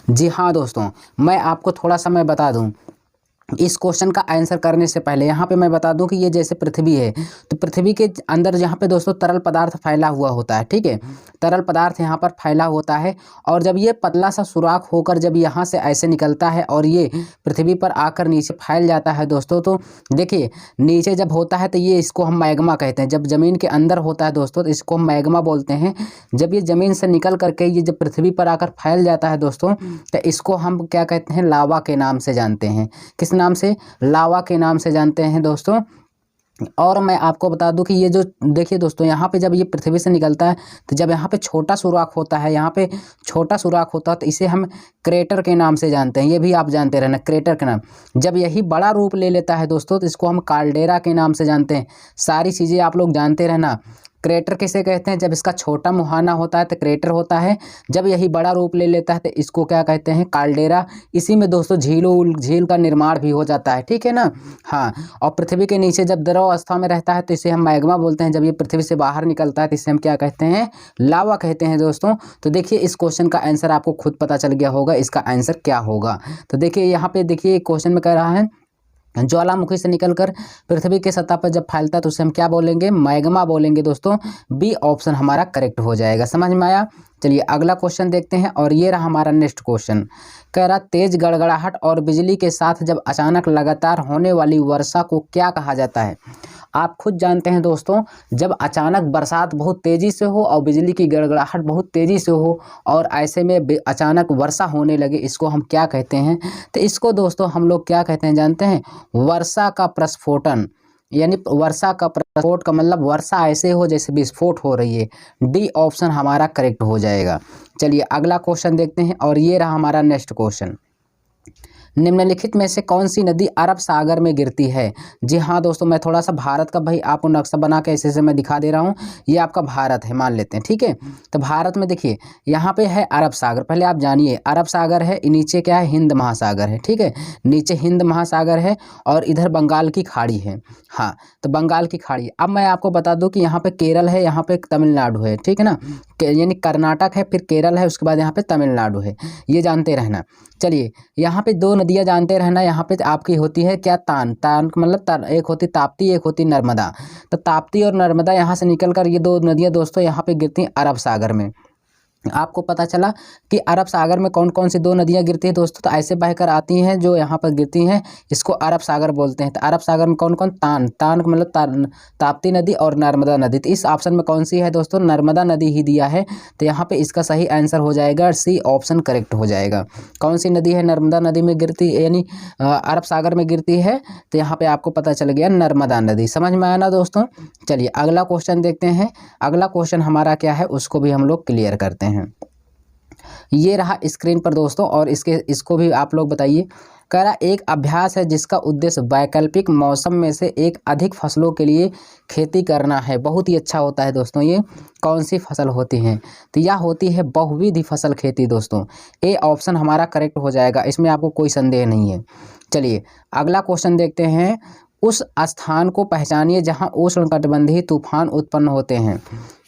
जी हाँ दोस्तों, मैं आपको थोड़ा सा मैं बता दूं, इस क्वेश्चन का आंसर करने से पहले यहाँ पे मैं बता दूं कि ये जैसे पृथ्वी है, तो पृथ्वी के अंदर यहाँ पे दोस्तों तरल पदार्थ फैला हुआ होता है। ठीक है, तरल पदार्थ यहाँ पर फैला होता है, और जब ये पतला सा सुराख होकर जब यहाँ से ऐसे निकलता है और ये पृथ्वी पर आकर नीचे फैल जाता है दोस्तों, तो देखिए नीचे जब होता है तो ये इसको हम मैग्मा कहते हैं। जब ज़मीन के अंदर होता है दोस्तों तो इसको हम मैग्मा बोलते हैं। जब ये ज़मीन से निकल करके ये जब पृथ्वी पर आकर फैल जाता है दोस्तों, तो इसको हम क्या कहते हैं, लावा के नाम से जानते हैं। किस नाम से? लावा के नाम से जानते हैं दोस्तों। और मैं आपको बता दूं कि ये जो देखिए दोस्तों, यहाँ पे जब ये पृथ्वी से निकलता है तो जब यहाँ पे छोटा सुराख होता है, यहाँ पे छोटा सुराख होता है, तो इसे हम क्रेटर के नाम से जानते हैं। ये भी आप जानते रहना, क्रेटर के नाम। जब यही बड़ा रूप ले लेता है दोस्तों तो इसको हम काल्डेरा के नाम से जानते हैं। सारी चीज़ें आप लोग जानते रहना। क्रेटर किसे कहते हैं? जब इसका छोटा मुहाना होता है तो क्रेटर होता है, जब यही बड़ा रूप ले लेता है तो इसको क्या कहते हैं? काल्डेरा। इसी में दोस्तों झील का निर्माण भी हो जाता है। ठीक है ना? हाँ, और पृथ्वी के नीचे जब द्रव अवस्था में रहता है तो इसे हम मैग्मा बोलते हैं। जब ये पृथ्वी से बाहर निकलता है तो इसे हम क्या कहते हैं? लावा कहते हैं दोस्तों। तो देखिए इस क्वेश्चन का आंसर आपको खुद पता चल गया होगा, इसका आंसर क्या होगा। तो देखिए यहाँ पे देखिए क्वेश्चन में कह रहा है, ज्वालामुखी से निकलकर पृथ्वी के सतह पर जब फैलता है तो उसे हम क्या बोलेंगे? मैग्मा बोलेंगे दोस्तों। बी ऑप्शन हमारा करेक्ट हो जाएगा। समझ में आया? चलिए अगला क्वेश्चन देखते हैं, और ये रहा हमारा नेक्स्ट क्वेश्चन। कह रहा तेज गड़गड़ाहट और बिजली के साथ जब अचानक लगातार होने वाली वर्षा को क्या कहा जाता है? आप खुद जानते हैं दोस्तों, जब अचानक बरसात बहुत तेज़ी से हो और बिजली की गड़गड़ाहट बहुत तेज़ी से हो और ऐसे में अचानक वर्षा होने लगे, इसको हम क्या कहते हैं? तो इसको दोस्तों हम लोग क्या कहते हैं जानते हैं? वर्षा का प्रस्फोटन। यानी वर्षा का प्रस्फोट का मतलब वर्षा ऐसे हो जैसे विस्फोट हो रही है। डी ऑप्शन हमारा करेक्ट हो जाएगा। चलिए अगला क्वेश्चन देखते हैं, और ये रहा हमारा नेक्स्ट क्वेश्चन। निम्नलिखित में से कौन सी नदी अरब सागर में गिरती है? जी हाँ दोस्तों, मैं थोड़ा सा भारत का भाई आपको नक्शा बना के ऐसे मैं दिखा दे रहा हूँ। ये आपका भारत है मान लेते हैं। ठीक है, तो भारत में देखिए यहाँ पे है अरब सागर। पहले आप जानिए, अरब सागर है, नीचे क्या है? हिंद महासागर है। ठीक है, नीचे हिंद महासागर है और इधर बंगाल की खाड़ी है। हाँ, तो बंगाल की खाड़ी। अब मैं आपको बता दूँ कि यहाँ पे केरल है, यहाँ पे तमिलनाडु है। ठीक है ना, यानी कर्नाटक है, फिर केरल है, उसके बाद यहाँ पे तमिलनाडु है। ये जानते रहना। चलिए यहाँ पे दो नदियाँ जानते रहना। यहाँ पे आपकी होती है क्या? तान मतलब एक होती ताप्ती, एक होती नर्मदा। तो ताप्ती और नर्मदा यहाँ से निकलकर ये दो नदियाँ दोस्तों यहाँ पे गिरती हैं अरब सागर में। आपको पता चला कि अरब सागर में कौन कौन सी दो नदियाँ गिरती हैं दोस्तों? तो ऐसे बहकर आती हैं जो यहाँ पर गिरती हैं, इसको अरब सागर बोलते हैं। तो अरब सागर में कौन कौन? तान का मतलब ताप्ती नदी और नर्मदा नदी। तो इस ऑप्शन में कौन सी है दोस्तों? नर्मदा नदी ही दिया है। तो यहाँ पे इसका सही आंसर हो जाएगा सी ऑप्शन करेक्ट हो जाएगा। कौन सी नदी है नर्मदा नदी में गिरती, यानी अरब सागर में गिरती है? तो यहाँ पे आपको पता चल गया नर्मदा नदी। समझ में आया ना दोस्तों? चलिए अगला क्वेश्चन देखते हैं। अगला क्वेश्चन हमारा क्या है उसको भी हम लोग क्लियर करते हैं। ये रहा स्क्रीन पर दोस्तों, और इसको भी आप लोग बताइए। कह रहा एक अभ्यास है जिसका उद्देश्य वैकल्पिक मौसम में से एक अधिक फसलों के लिए खेती करना है। बहुत ही अच्छा होता है दोस्तों। ये कौन सी फसल होती है? तो यह होती है बहुविध फसल खेती दोस्तों। ए ऑप्शन हमारा करेक्ट हो जाएगा, इसमें आपको कोई संदेह नहीं है। चलिए अगला क्वेश्चन देखते हैं। उस स्थान को पहचानिए जहां उष्णकटिबंधीय तूफान उत्पन्न होते हैं।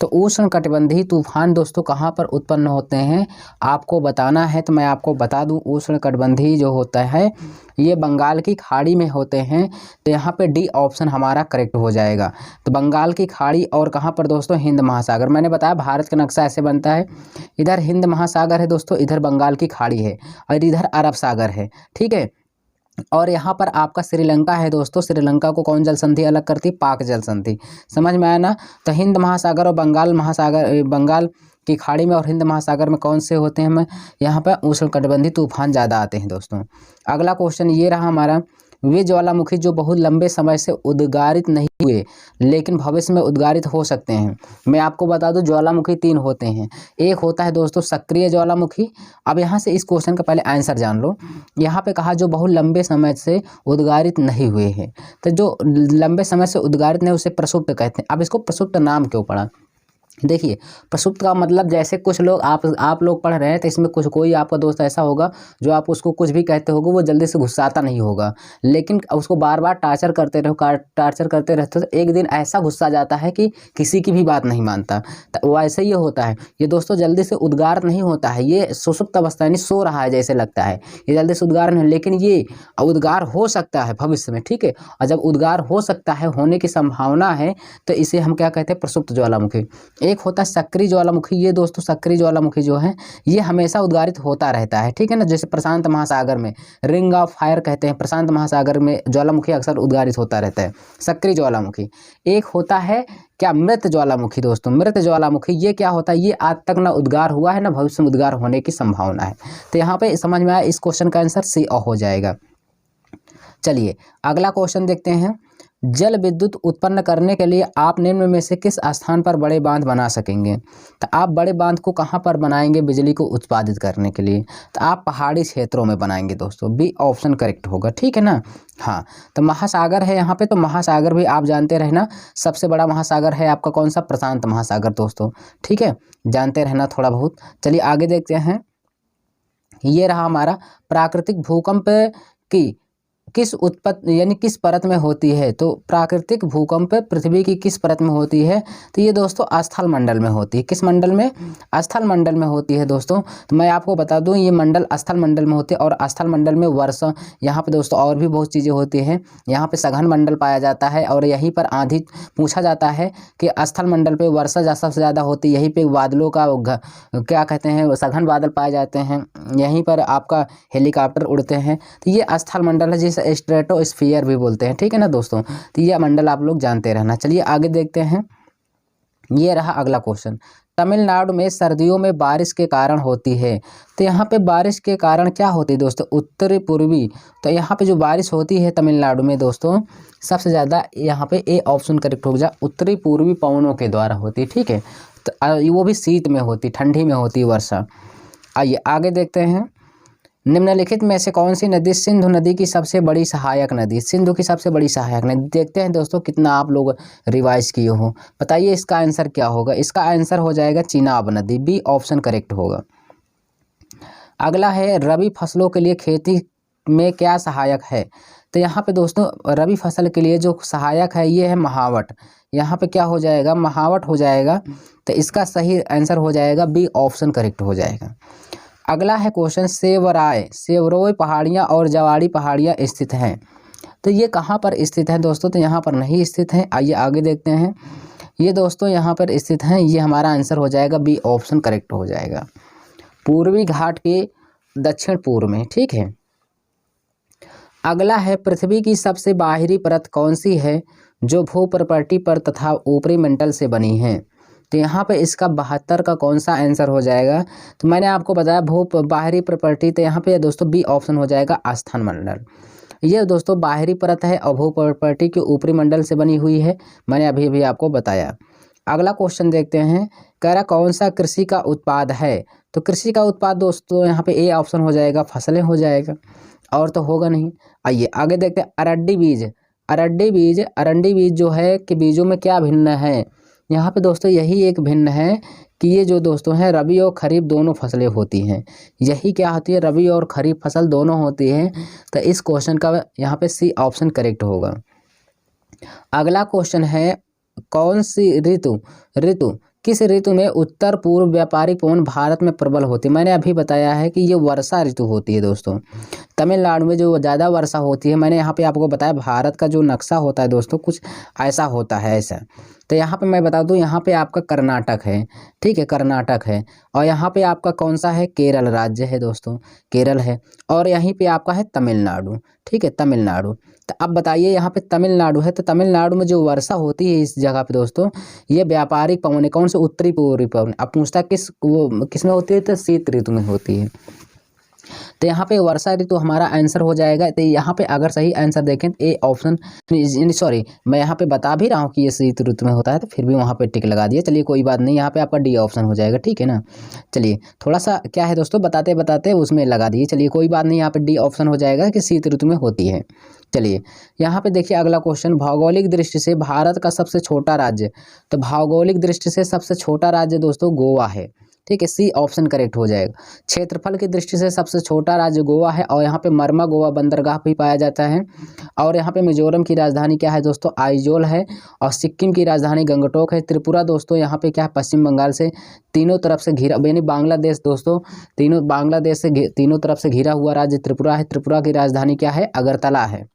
तो उष्णकटिबंधीय तूफान दोस्तों कहाँ पर उत्पन्न होते हैं आपको बताना है। तो मैं आपको बता दूं, उष्णकटिबंधीय जो होता है ये बंगाल की खाड़ी में होते हैं। तो यहाँ पे डी ऑप्शन हमारा करेक्ट हो जाएगा। तो बंगाल की खाड़ी और कहाँ पर दोस्तों? हिंद महासागर। मैंने बताया भारत का नक्शा ऐसे बनता है, इधर हिंद महासागर है दोस्तों, इधर बंगाल की खाड़ी है और इधर अरब सागर है। ठीक है, और यहाँ पर आपका श्रीलंका है दोस्तों। श्रीलंका को कौन जल संधि अलग करती? पाक जल संधि। समझ में आया ना? तो हिंद महासागर और बंगाल की खाड़ी में और हिंद महासागर में कौन से होते हैं? यहाँ पर उष्णकटिबंधीय तूफान ज़्यादा आते हैं दोस्तों। अगला क्वेश्चन ये रहा हमारा। वे ज्वालामुखी जो बहुत लंबे समय से उद्गारित नहीं हुए लेकिन भविष्य में उद्गारित हो सकते हैं। मैं आपको बता दूं ज्वालामुखी तीन होते हैं। एक होता है दोस्तों सक्रिय ज्वालामुखी। अब यहाँ से इस क्वेश्चन का पहले आंसर जान लो। यहाँ पे कहा जो बहुत लंबे समय से उद्गारित नहीं हुए हैं। तो जो लंबे समय से उद्गारित नहीं उसे प्रसुप्त कहते हैं। अब इसको प्रसुप्त नाम क्यों पड़ा? देखिए, प्रसुप्त का मतलब जैसे कुछ लोग आप लोग पढ़ रहे हैं तो इसमें कुछ कोई आपका दोस्त ऐसा होगा जो आप उसको कुछ भी कहते होगे वो जल्दी से गुस्साता नहीं होगा, लेकिन उसको बार बार टार्चर करते रहते हो तो एक दिन ऐसा गुस्सा जाता है कि किसी की भी बात नहीं मानता। तो वो ऐसे ही होता है ये दोस्तों, जल्दी से उद्गार नहीं होता है, ये सुषुप्त अवस्था यानी सो रहा है जैसे लगता है, ये जल्दी से उद्गार नहीं, लेकिन ये उद्गार हो सकता है भविष्य में, ठीक है। और जब उद्गार हो सकता है, होने की संभावना है, तो इसे हम क्या कहते हैं, प्रसुप्त ज्वालामुखी। एक होता है सक्रिय ज्वालामुखी, ये दोस्तों सक्रिय ज्वालामुखी जो है ये हमेशा उद्गारित होता रहता है, ठीक है ना। जैसे प्रशांत महासागर में रिंग ऑफ फायर कहते हैं, प्रशांत महासागर में ज्वालामुखी अक्सर उद्गारित होता रहता है, सक्रिय ज्वालामुखी। एक होता है क्या, मृत ज्वालामुखी दोस्तों, मृत ज्वालामुखी ये क्या होता है, ये आज तक ना उद्गार हुआ है ना भविष्य में उद्गार होने की संभावना है। तो यहाँ पे समझ में आया, इस क्वेश्चन का आंसर सी हो जाएगा। चलिए अगला क्वेश्चन देखते हैं। जल विद्युत उत्पन्न करने के लिए आप निम्न में से किस स्थान पर बड़े बांध बना सकेंगे। तो आप बड़े बांध को कहाँ पर बनाएंगे बिजली को उत्पादित करने के लिए, तो आप पहाड़ी क्षेत्रों में बनाएंगे दोस्तों, बी ऑप्शन करेक्ट होगा, ठीक है ना। हाँ, तो महासागर है यहाँ पे, तो महासागर भी आप जानते रहना, सबसे बड़ा महासागर है आपका कौन सा, प्रशांत महासागर दोस्तों, ठीक है, जानते रहना थोड़ा बहुत। चलिए आगे देखते हैं। ये रहा हमारा प्राकृतिक भूकंप की किस उत्पत्ति यानी किस परत में होती है। तो प्राकृतिक भूकंप पृथ्वी की किस परत में होती है, तो ये दोस्तों स्थल मंडल में होती है। किस मंडल में, स्थल मंडल में होती है दोस्तों। तो मैं आपको बता दूं ये मंडल स्थल मंडल में होती है, और स्थल मंडल में वर्षा, यहाँ पे दोस्तों और भी बहुत चीज़ें होती हैं। यहाँ पे सघन मंडल पाया जाता है, और यहीं पर आंधी पूछा जाता है कि स्थल मंडल पे वर्षा सबसे ज़्यादा होती है, यहीं पे बादलों का क्या कहते हैं, सघन बादल पाए जाते हैं, यहीं पर आपका हेलीकॉप्टर उड़ते हैं। तो ये स्थल मंडल है जिसे स्ट्रेटोस्फियर भी बोलते हैं, ठीक है ना दोस्तों। तो ये मंडल आप लोग जानते रहना। चलिए आगे देखते हैं। ये रहा अगला क्वेश्चन। तमिलनाडु में सर्दियों में बारिश के कारण होती है। तो यहाँ पे बारिश के कारण क्या होती है दोस्तों, उत्तरी पूर्वी। तो यहाँ पे जो बारिश होती है तमिलनाडु में दोस्तों, सबसे ज़्यादा यहाँ पे ए ऑप्शन करेक्ट हो जाए, उत्तरी पूर्वी पवनों के द्वारा होती है, ठीक है। तो वो भी शीत में होती, ठंडी में होती वर्षा। आइए आगे देखते हैं। निम्नलिखित में से कौन सी नदी सिंधु नदी की सबसे बड़ी सहायक नदी, सिंधु की सबसे बड़ी सहायक नदी। देखते हैं दोस्तों कितना आप लोग रिवाइज किए हो, बताइए इसका आंसर क्या होगा। इसका आंसर हो जाएगा चिनाब नदी, बी ऑप्शन करेक्ट होगा। अगला है रबी फसलों के लिए खेती में क्या सहायक है। तो यहाँ पे दोस्तों रबी फसल के लिए जो सहायक है ये है महावट, यहाँ पे क्या हो जाएगा, महावट हो जाएगा। तो इसका सही आंसर हो जाएगा बी ऑप्शन करेक्ट हो जाएगा। अगला है क्वेश्चन, सेवरोय पहाड़ियाँ और जवाड़ी पहाड़ियाँ स्थित हैं। तो ये कहाँ पर स्थित है दोस्तों, तो यहाँ पर नहीं स्थित है। आइए आगे देखते हैं। ये दोस्तों यहाँ पर स्थित हैं, ये हमारा आंसर हो जाएगा बी ऑप्शन करेक्ट हो जाएगा, पूर्वी घाट के दक्षिण पूर्व में, ठीक है। अगला है पृथ्वी की सबसे बाहरी परत कौन सी है जो भूप्रपट्टी पर तथा ऊपरी मंडल से बनी है। तो यहाँ पे इसका 72 का कौन सा आंसर हो जाएगा। तो मैंने आपको बताया बाहरी प्रॉपर्टी, तो यहाँ पे दोस्तों बी ऑप्शन हो जाएगा आस्थान मंडल। ये दोस्तों बाहरी परत है और भू प्रॉपर्टी के ऊपरी मंडल से बनी हुई है, मैंने अभी अभी आपको बताया। अगला क्वेश्चन देखते हैं। कह रहा कौन सा कृषि का उत्पाद है। तो कृषि का उत्पाद दोस्तों यहाँ पे ए ऑप्शन हो जाएगा, फसलें हो जाएगा, और तो होगा नहीं। आइए आगे देखते हैं। अरंडी बीज जो है कि बीजों में क्या भिन्न है। यहाँ पे दोस्तों यही एक भिन्न है कि ये जो दोस्तों हैं रबी और खरीफ दोनों फसलें होती हैं, यही क्या होती है, रबी और खरीफ फसल दोनों होती हैं। तो इस क्वेश्चन का यहाँ पे सी ऑप्शन करेक्ट होगा। अगला क्वेश्चन है, कौन सी ऋतु किस ऋतु में उत्तर पूर्व व्यापारिक पवन भारत में प्रबल होती है। मैंने अभी बताया है कि ये वर्षा ऋतु होती है दोस्तों। तमिलनाडु में जो ज़्यादा वर्षा होती है, मैंने यहाँ पे आपको बताया भारत का जो नक्शा होता है दोस्तों कुछ ऐसा होता है ऐसा। तो यहाँ पे मैं बता दूँ, यहाँ पे आपका कर्नाटक है, ठीक है, कर्नाटक है, और यहाँ पे आपका कौन सा है, केरल राज्य है दोस्तों, केरल है, और यहीं पे आपका है तमिलनाडु, ठीक है, तमिलनाडु। तो अब बताइए यहाँ पे तमिलनाडु है, तो तमिलनाडु में जो वर्षा होती है इस जगह पे दोस्तों, ये व्यापारिक पवन है, कौन से, उत्तरी पूर्वी पवन। अब पूछता किस में होती है, तो शीत ऋतु में होती है। तो यहाँ पे वर्षा ऋतु हमारा आंसर हो जाएगा। तो यहाँ पे अगर सही आंसर देखें तो ए ऑप्शन, सॉरी मैं यहाँ पे बता भी रहा हूँ कि ये शीत ऋतु में होता है, तो फिर भी वहाँ पे टिक लगा दिया। चलिए कोई बात नहीं, यहाँ पे आपका डी ऑप्शन हो जाएगा, ठीक है ना। चलिए थोड़ा सा क्या है दोस्तों, बताते बताते उसमें लगा दिए। चलिए कोई बात नहीं, यहाँ पे डी ऑप्शन हो जाएगा कि शीत ऋतु में होती है। चलिए यहाँ पे देखिए अगला क्वेश्चन, भौगोलिक दृष्टि से भारत का सबसे छोटा राज्य। तो भौगोलिक दृष्टि से सबसे छोटा राज्य दोस्तों गोवा है, ठीक है, सी ऑप्शन करेक्ट हो जाएगा। क्षेत्रफल की दृष्टि से सबसे छोटा राज्य गोवा है, और यहाँ पे मरमा गोवा बंदरगाह भी पाया जाता है। और यहाँ पे मिजोरम की राजधानी क्या है दोस्तों, आइजोल है। और सिक्किम की राजधानी गंगटोक है। त्रिपुरा दोस्तों यहाँ पे क्या है, पश्चिम बंगाल से तीनों तरफ से घिरा, यानी बांग्लादेश दोस्तों, बांग्लादेश से तीनों तरफ से घिरा हुआ राज्य त्रिपुरा है। त्रिपुरा की राजधानी क्या है, अगरतला है।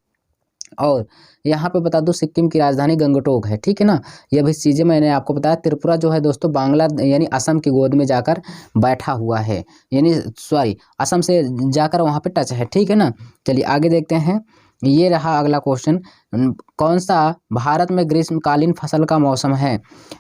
और यहाँ पे बता दूं सिक्किम की राजधानी गंगटोक है, ठीक है ना। यह भी चीज़ें मैंने आपको बताया। त्रिपुरा जो है दोस्तों बांग्ला यानी असम की गोद में जाकर बैठा हुआ है, यानी सॉरी असम से जाकर वहाँ पे टच है, ठीक है ना। चलिए आगे देखते हैं। ये रहा अगला क्वेश्चन, कौन सा भारत में ग्रीष्मकालीन फसल का मौसम है।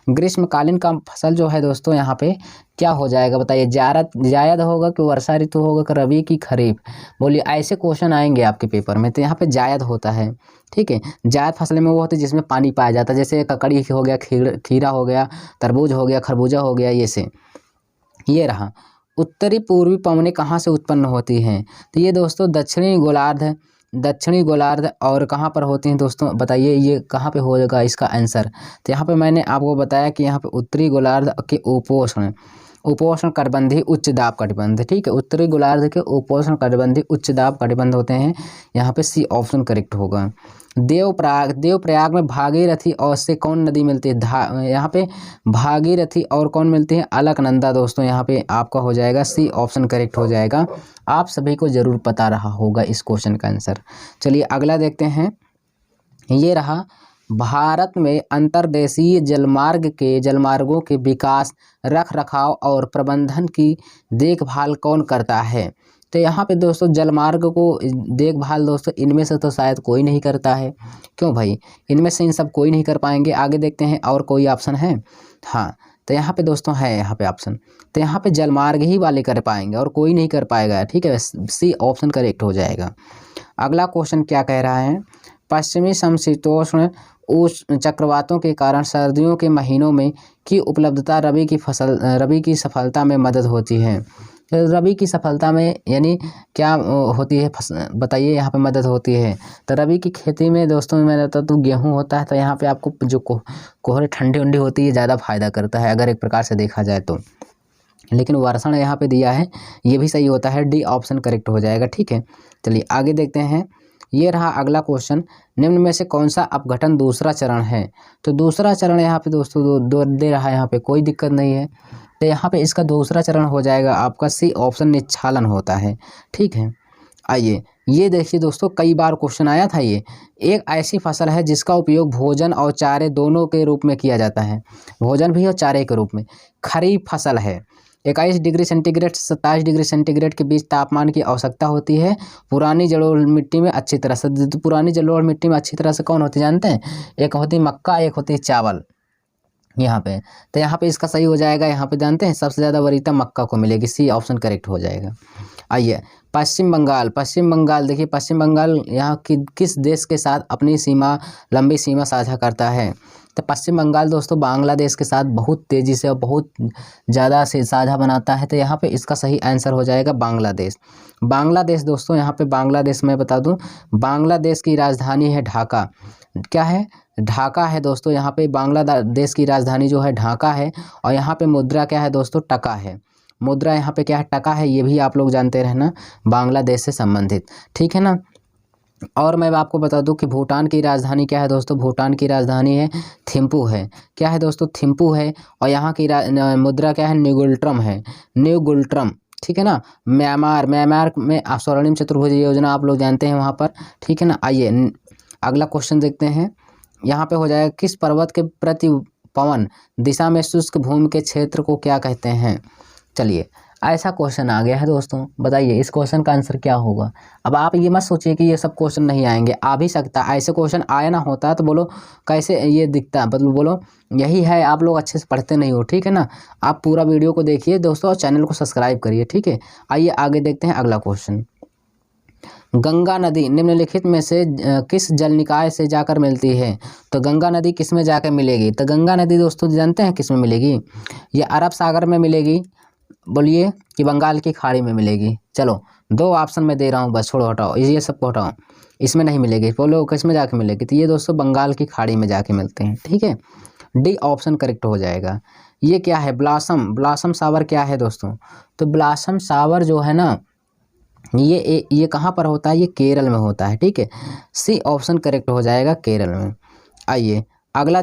ग्रीष्मकालीन का फसल जो है दोस्तों यहाँ पे क्या हो जाएगा बताइए, जायद होगा कि वर्षा ऋतु होगा कि रबी की खरीफ। बोलिए, ऐसे क्वेश्चन आएंगे आपके पेपर में। तो यहाँ पे जायद होता है, ठीक है। जायद फसलें में वो होती है जिसमें पानी पाया जाता है, जैसे ककड़ी हो गया, खीरा हो गया, तरबूज हो गया, खरबूजा हो गया, ये से। ये रहा, उत्तरी पूर्वी पवनें कहाँ से उत्पन्न होती हैं। तो ये दोस्तों दक्षिणी गोलार्ध और कहाँ पर होती हैं दोस्तों, बताइए ये कहाँ पे होगा इसका आंसर। तो यहाँ पे मैंने आपको बताया कि यहाँ पे उत्तरी गोलार्ध के उपोष्ण कटिबंधीय उच्च दाब कटिबंध, ठीक है। उत्तरी गोलार्ध के उपोष्ण कटिबंधीय उच्च दाब कटिबंध होते हैं। यहाँ पे सी ऑप्शन करेक्ट होगा। देवप्रयाग में भागीरथी और से कौन नदी मिलती है, यहाँ पे भागीरथी और कौन मिलती है, अलकनंदा दोस्तों। यहाँ पे आपका हो जाएगा सी ऑप्शन करेक्ट हो जाएगा। आप सभी को जरूर पता रहा होगा इस क्वेश्चन का आंसर। चलिए अगला देखते हैं। ये रहा, भारत में अंतर्देशीय जलमार्गों के विकास, रख रखाव और प्रबंधन की देखभाल कौन करता है। तो यहाँ पे दोस्तों जलमार्ग को देखभाल दोस्तों इनमें से तो शायद कोई नहीं करता है। क्यों भाई, इनमें से इन सब कोई नहीं कर पाएंगे। आगे देखते हैं और कोई ऑप्शन है। हाँ, तो यहाँ पे दोस्तों है यहाँ पे ऑप्शन, तो यहाँ पे जलमार्ग ही वाले कर पाएंगे और कोई नहीं कर पाएगा, ठीक है। सी ऑप्शन करेक्ट हो जाएगा। अगला क्वेश्चन क्या कह रहा है, पश्चिमी समशीतोष्ण उष्ण चक्रवातों के कारण सर्दियों के महीनों में की उपलब्धता रबी की सफलता में मदद होती है। रबी की सफलता में यानी क्या होती है, बताइए यहाँ पे मदद होती है। तो रबी की खेती में दोस्तों मैंने बता तो गेहूँ होता है। तो यहाँ पे आपको जो कोहरे ठंडी उंडी होती है ज़्यादा फायदा करता है अगर एक प्रकार से देखा जाए तो। लेकिन वर्षण यहाँ पे दिया है, ये भी सही होता है। डी ऑप्शन करेक्ट हो जाएगा, ठीक है। चलिए आगे देखते हैं। ये रहा अगला क्वेश्चन, निम्न में से कौन सा अपघटन दूसरा चरण है। तो दूसरा चरण यहाँ पे दोस्तों दो दे रहा है, यहाँ पे कोई दिक्कत नहीं है। तो यहाँ पे इसका दूसरा चरण हो जाएगा आपका सी ऑप्शन, निच्छालन होता है, ठीक है। आइए ये देखिए दोस्तों, कई बार क्वेश्चन आया था। ये एक ऐसी फसल है जिसका उपयोग भोजन और चारे दोनों के रूप में किया जाता है, भोजन भी और चारे के रूप में। खरीफ फसल है, 21 डिग्री सेंटीग्रेड से 27 डिग्री सेंटीग्रेड के बीच तापमान की आवश्यकता होती है। पुरानी जलोढ़ मिट्टी में अच्छी तरह से, पुरानी जलोढ़ मिट्टी में अच्छी तरह से कौन होती है जानते हैं, एक होती है मक्का, एक होती है चावल यहाँ पे। तो यहाँ पे इसका सही हो जाएगा। यहाँ पे जानते हैं सबसे ज़्यादा वरीयता मक्का को मिलेगी, सी ऑप्शन करेक्ट हो जाएगा। आइए पश्चिम बंगाल देखिए, पश्चिम बंगाल यहाँ की किस देश के साथ अपनी लंबी सीमा साझा करता है। तो पश्चिम बंगाल दोस्तों बांग्लादेश के साथ बहुत तेज़ी से और बहुत ज़्यादा से साझा बनाता है। तो यहाँ पे इसका सही आंसर हो जाएगा बांग्लादेश दोस्तों। यहाँ पे बांग्लादेश मैं बता दूँ, बांग्लादेश की राजधानी है ढाका। क्या है, ढाका है दोस्तों। यहाँ पे बांग्लादेश की राजधानी जो है ढाका है। और यहाँ पे मुद्रा क्या है दोस्तों, टका है। मुद्रा यहाँ पे क्या है, टका है। ये भी आप लोग जानते रहना, बांग्लादेश से संबंधित, ठीक है ना। और मैं आपको बता दूं कि भूटान की राजधानी क्या है दोस्तों, भूटान की राजधानी है थिम्पू है। क्या है दोस्तों, थिम्पू है। और यहाँ की मुद्रा क्या है, न्यूगुल्ट्रम, ठीक है ना। म्यांमार में स्वर्णिम चतुर्भुज योजना आप लोग जानते हैं वहाँ पर, ठीक है ना। आइए अगला क्वेश्चन देखते हैं। यहाँ पे हो जाएगा, किस पर्वत के प्रति पवन दिशा में शुष्क भूमि के क्षेत्र को क्या कहते हैं। चलिए ऐसा क्वेश्चन आ गया है दोस्तों, बताइए इस क्वेश्चन का आंसर क्या होगा। अब आप ये मत सोचिए कि ये सब क्वेश्चन नहीं आएंगे, आ भी सकता है। ऐसे क्वेश्चन आया ना होता तो बोलो कैसे ये दिखता, मतलब बोलो यही है, आप लोग अच्छे से पढ़ते नहीं हो, ठीक है ना। आप पूरा वीडियो को देखिए दोस्तों और चैनल को सब्सक्राइब करिए, ठीक है। आइए आगे देखते हैं अगला क्वेश्चन। गंगा नदी निम्नलिखित में से किस जल निकाय से जाकर मिलती है? तो गंगा नदी किस में जाकर मिलेगी? तो गंगा नदी दोस्तों जानते हैं किस में मिलेगी? ये अरब सागर में मिलेगी, बोलिए, कि बंगाल की खाड़ी में मिलेगी? चलो 2 ऑप्शन मैं दे रहा हूँ, बस छोड़ो हटाओ, ये सबको हटाओ, इसमें नहीं मिलेगी। बोलो किस में जाके मिलेगी? तो ये दोस्तों बंगाल की खाड़ी में जाके मिलते हैं, ठीक है। डी ऑप्शन करेक्ट हो जाएगा। ये क्या है? ब्लॉसम शावर क्या है दोस्तों? तो ब्लॉसम शावर जो है ना, ये कहाँ पर होता है? ये केरल में होता है, ठीक है। सी ऑप्शन करेक्ट हो जाएगा, केरल में। आइए अगला